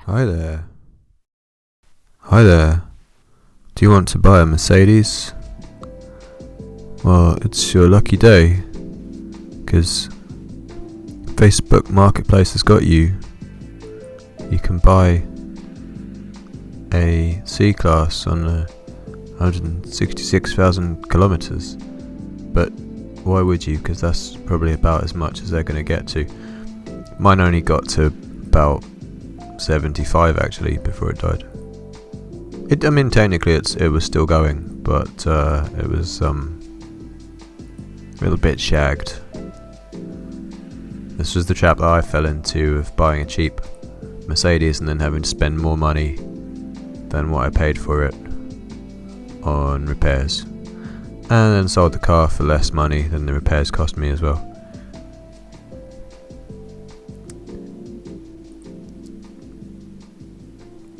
Hi there. Hi there. Do you want to buy a Mercedes? Well, it's your lucky day, because Facebook Marketplace has got you. You can buy a C-Class on 166,000 kilometers. But why would you? Because that's probably about as much as they're going to get to. Mine only got to about 75 actually before it died. Technically it was still going, but it was a little bit shagged. This was the trap that I fell into of buying a cheap Mercedes and then having to spend more money than what I paid for it on repairs, and then sold the car for less money than the repairs cost me as well.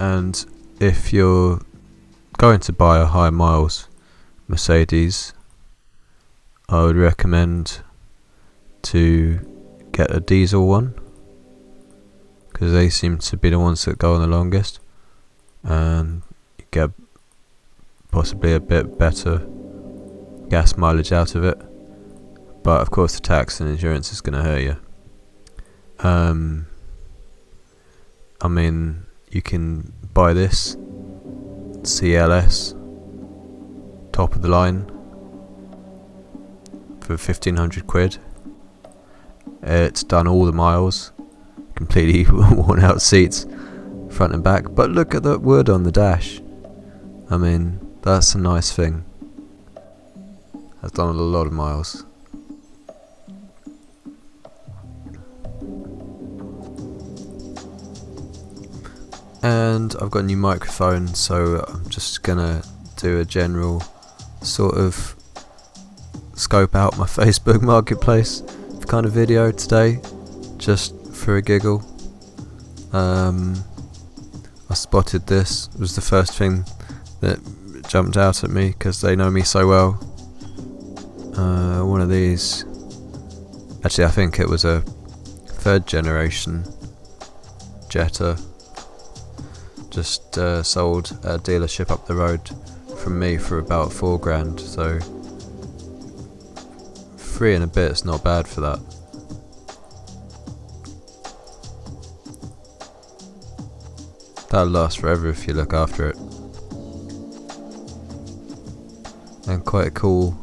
And if you're going to buy a high miles Mercedes, I would recommend to get a diesel one, because they seem to be the ones that go on the longest, and you get possibly a bit better gas mileage out of it. But of course the tax and insurance is going to hurt you. You can buy this CLS top of the line for 1,500 quid. It's done all the miles, completely worn out seats front and back, but look at that wood on the dash. That's a nice thing. Has done a lot of miles. And I've got a new microphone, so I'm just gonna do a general sort of scope out my Facebook Marketplace kind of video today, just for a giggle. I spotted this. It was the first thing that jumped out at me, because they know me so well. One of these, actually I think it was a third generation Jetta, just sold a dealership up the road from me for about $4,000, so 3 and a bit is not bad for that. That'll last forever if you look after it. And quite a cool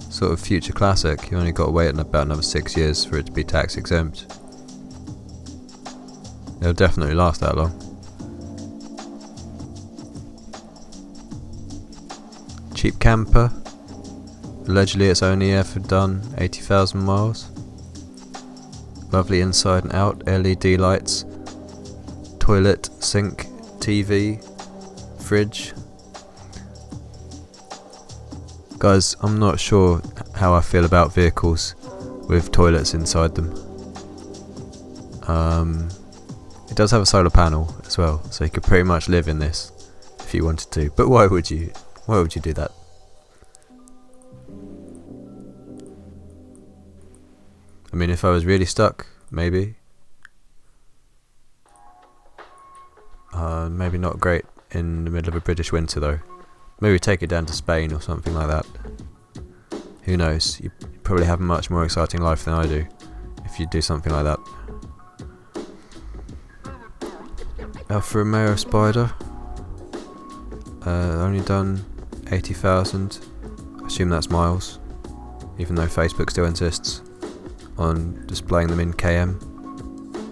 sort of future classic. You only got to wait about another 6 years for it to be tax exempt. It'll definitely last that long. Cheap camper. Allegedly it's only ever done 80,000 miles. Lovely inside and out, LED lights, toilet, sink, TV, fridge. Guys, I'm not sure how I feel about vehicles with toilets inside them. It does have a solar panel as well, so you could pretty much live in this if you wanted to. But why would you? Why would you do that? If I was really stuck, maybe. Maybe not great in the middle of a British winter though. Maybe take it down to Spain or something like that. Who knows? You probably have a much more exciting life than I do if you do something like that. Alfa Romeo Spider. Only done 80,000. I assume that's miles, even though Facebook still insists on displaying them in km.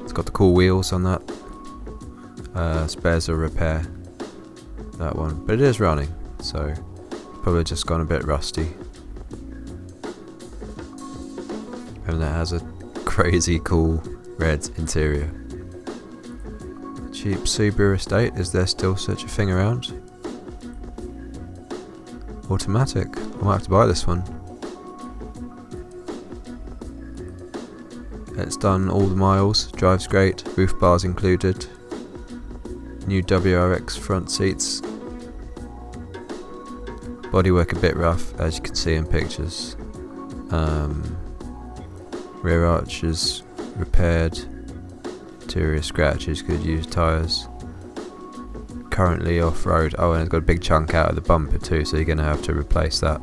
It's got the cool wheels on that. Spares a repair, that one, but it is running, so probably just gone a bit rusty. And that has a crazy cool red interior. Cheap Subaru estate, is there still such a thing around? Automatic, I might have to buy this one. It's done all the miles, drives great, roof bars included, new WRX front seats, bodywork a bit rough as you can see in pictures, rear arches repaired, interior scratches, could use tyres, currently off-road. Oh, and it's got a big chunk out of the bumper too, so you're going to have to replace that.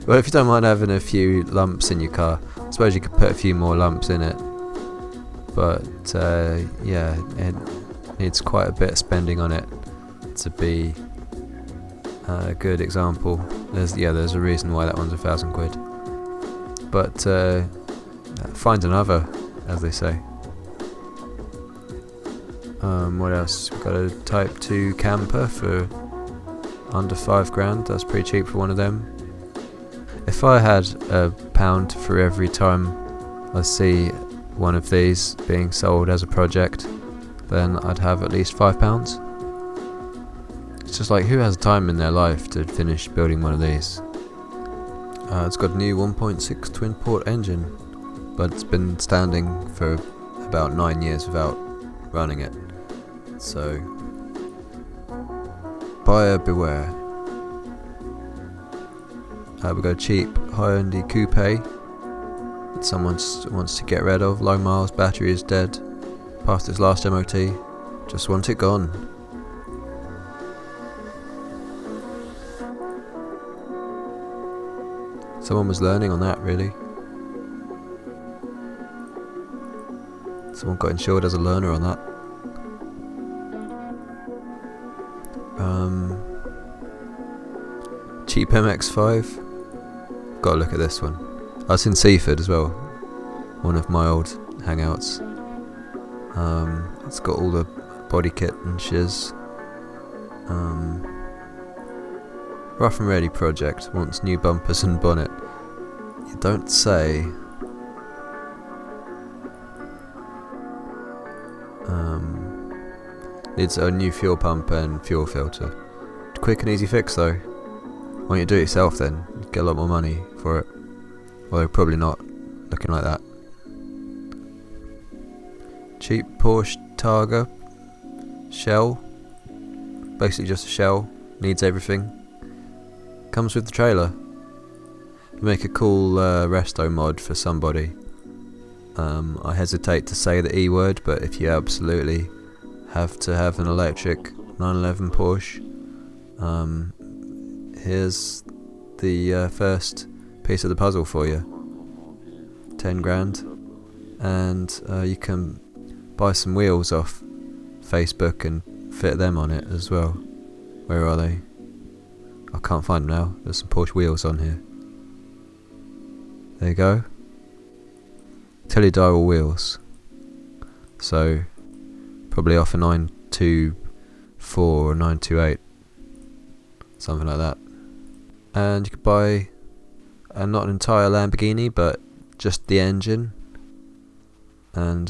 Well, if you don't mind having a few lumps in your car, I suppose you could put a few more lumps in it. But yeah, it needs quite a bit of spending on it to be a good example. There's a reason why that one's £1,000. But find another, as they say. What else? We've got a Type 2 camper for under £5,000. That's pretty cheap for one of them. If I had £1 for every time I see one of these being sold as a project, then I'd have at least £5. It's just like, who has time in their life to finish building one of these? It's got a new 1.6 twin port engine, but it's been standing for about 9 years without running it. So, buyer beware. We've got a cheap Hyundai Coupe that someone wants to get rid of. Low miles, battery is dead, past its last MOT, just want it gone. Someone was learning on that, really. Someone got insured as a learner on that. Cheap MX-5. Gotta look at this one. I was in Seaford as well, one of my old hangouts. It's got all the body kit and shiz. Rough and Ready project wants new bumpers and bonnet. You don't say. Needs a new fuel pump and fuel filter. Quick and easy fix though. Why don't you do it yourself then? You'd get a lot more money for it. Although probably not, looking like that. Cheap Porsche Targa shell. Basically just a shell. Needs everything. Comes with the trailer. You make a cool resto mod for somebody. I hesitate to say the E word, but if you absolutely have to have an electric 911 Porsche, here's the first piece of the puzzle for you. £10,000, and you can buy some wheels off Facebook and fit them on it as well. Where are they? I can't find them now. There's some Porsche wheels on here. There you go. Teledial wheels. So probably off a 924 or 928, something like that. And you could buy not an entire Lamborghini, but just the engine. And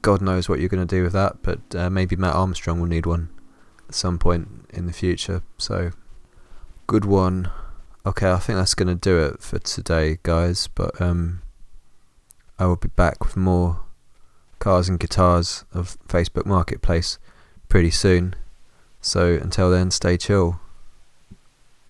God knows what you're going to do with that, but maybe Matt Armstrong will need one at some point in the future. So, good one. Okay, I think that's going to do it for today, guys. But I will be back with more cars and guitars of Facebook Marketplace pretty soon. So until then, stay chill.